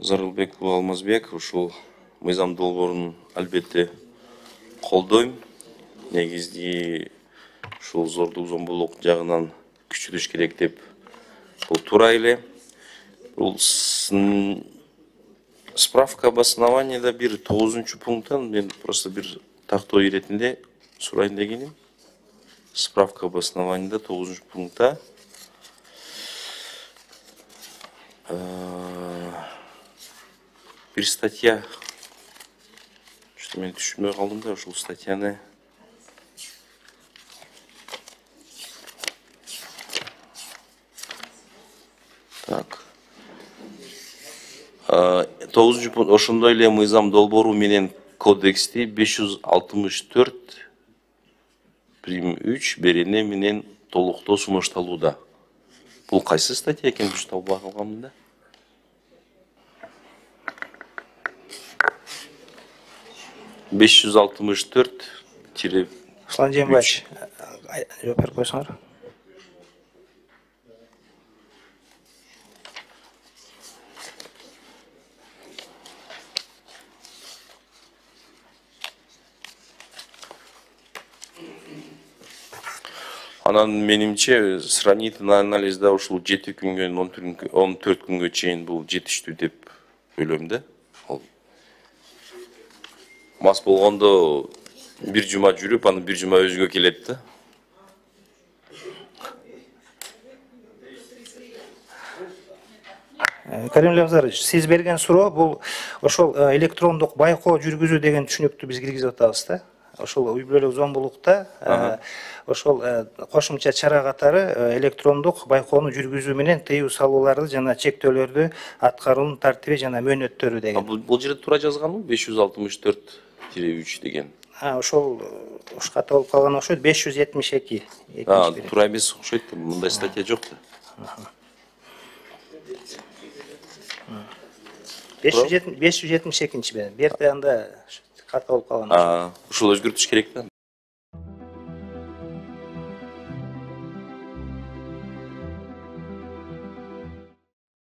Зарылбек Алмазбек, ушул мыйзам долбоорун албетте колдойм. Негизги ушул зордук зомбулук жагынан күчүлүш керек деп бул туура эле. Бул справка об основании да бир 9-пункттан мен просто бир тактоо иретинде сурайын дегеним. Справка об основании да 9-пунктта bir статья, что мен түшүнбөй калдым да, ушул статьяны так 9-пункт ошондой эле мыйзам долбоору менен кодексти 564 3 берене менен толуктоо сунушталууда. Бул кайсы статья экен, бүт талбай калганмын да. Руслан Жээнбаевич, жооп берип койсоңор. Анан менимче сравнительный анализде ушул 7 күнгөн 14 күнгө чейин бул жетиштүү деп ойлойм да. Мас болгондо бир жума жүрүп, аны бир жума өзгө келет да. Карим Левзарович, сиз берген суроо бул ошол электрондук байкоо жүргүзүү деген түшүнүктү биз киргизип атабыз да. Ошол үй бүлөлүк зомбулукта ошол кошумча чара катары электрондук байкоону жүргүзүү менен тыюу салууларды жана чектөөлөрдү аткаруунун тартиби жана мөөнөттөрү деген. Бул жерде туура жазганбы? 564-3 деген. Ошол ката болуп калган окшойт. 572. Туура эмес окшойт. Мындай статья жок да. 572 бер. Берде анда ката болуп калган. Ушул өзгөртүш керек да.